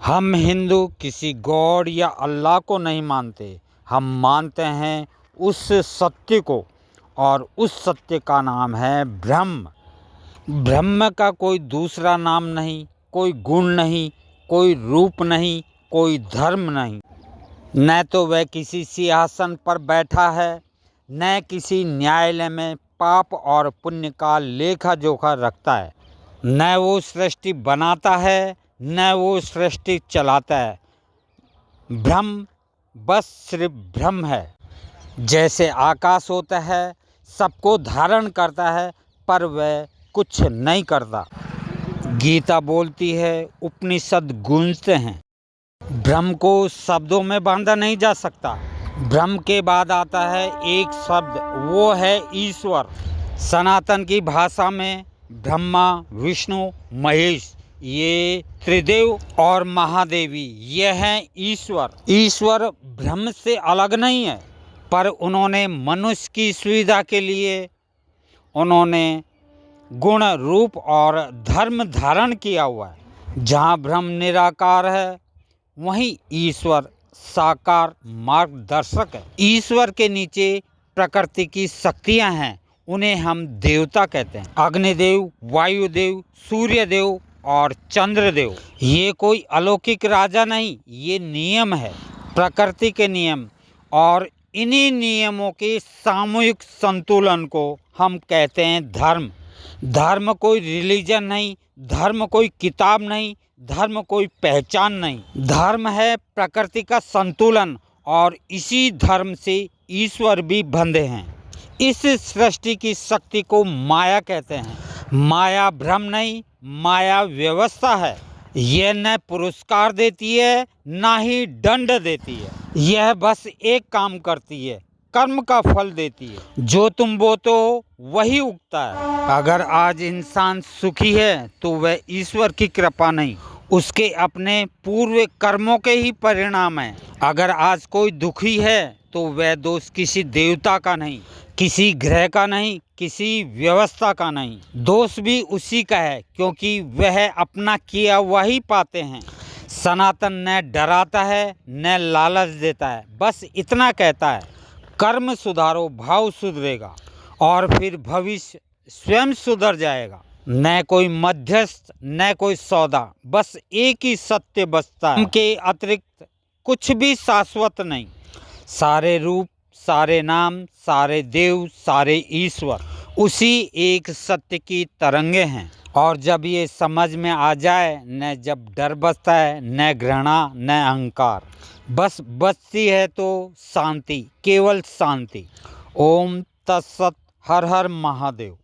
हम हिंदू किसी गॉड या अल्लाह को नहीं मानते। हम मानते हैं उस सत्य को, और उस सत्य का नाम है ब्रह्म। ब्रह्म का कोई दूसरा नाम नहीं, कोई गुण नहीं, कोई रूप नहीं, कोई धर्म नहीं। न तो वह किसी सिंहासन पर बैठा है, न किसी न्यायालय में पाप और पुण्य का लेखा जोखा रखता है। न वो सृष्टि बनाता है, न वो सृष्टि चलाता है। ब्रह्म बस सिर्फ ब्रह्म है। जैसे आकाश होता है, सबको धारण करता है, पर वह कुछ नहीं करता। गीता बोलती है, उपनिषद गूंजते हैं। ब्रह्म को शब्दों में बांधा नहीं जा सकता। ब्रह्म के बाद आता है एक शब्द, वो है ईश्वर। सनातन की भाषा में ब्रह्मा, विष्णु, महेश, ये त्रिदेव और महादेवी, ये हैं ईश्वर। ईश्वर ब्रह्म से अलग नहीं है, पर उन्होंने मनुष्य की सुविधा के लिए उन्होंने गुण, रूप और धर्म धारण किया हुआ है। जहाँ ब्रह्म निराकार है, वहीं ईश्वर साकार मार्गदर्शक है। ईश्वर के नीचे प्रकृति की शक्तियाँ हैं, उन्हें हम देवता कहते हैं। अग्निदेव, वायुदेव, सूर्यदेव और चंद्रदेव, ये कोई अलौकिक राजा नहीं, ये नियम है, प्रकृति के नियम। और इन्हीं नियमों के सामूहिक संतुलन को हम कहते हैं धर्म। धर्म कोई रिलीजन नहीं, धर्म कोई किताब नहीं, धर्म कोई पहचान नहीं। धर्म है प्रकृति का संतुलन, और इसी धर्म से ईश्वर भी बंधे हैं। इस सृष्टि की शक्ति को माया कहते हैं। माया भ्रम नहीं, माया व्यवस्था है। यह न पुरस्कार देती है, ना ही दंड देती है। यह बस एक काम करती है, कर्म का फल देती है। जो तुम बोते हो वही उगता है। अगर आज इंसान सुखी है तो वह ईश्वर की कृपा नहीं, उसके अपने पूर्व कर्मों के ही परिणाम है। अगर आज कोई दुखी है तो वह दोष किसी देवता का नहीं, किसी ग्रह का नहीं, किसी व्यवस्था का नहीं। दोष भी उसी का है, क्योंकि वह अपना किया हुआ ही पाते हैं। सनातन न डराता है, न लालच देता है, बस इतना कहता है, कर्म सुधारो, भाव सुधरेगा, और फिर भविष्य स्वयं सुधर जाएगा। न कोई मध्यस्थ, न कोई सौदा, बस एक ही सत्य बचता है। उनके अतिरिक्त कुछ भी शाश्वत नहीं। सारे रूप, सारे नाम, सारे देव, सारे ईश्वर उसी एक सत्य की तरंगे हैं। और जब ये समझ में आ जाए, न जब डर बचता है, न घृणा, न अहंकार, बस बचती है तो शांति, केवल शांति। ओम तत्सत। हर हर महादेव।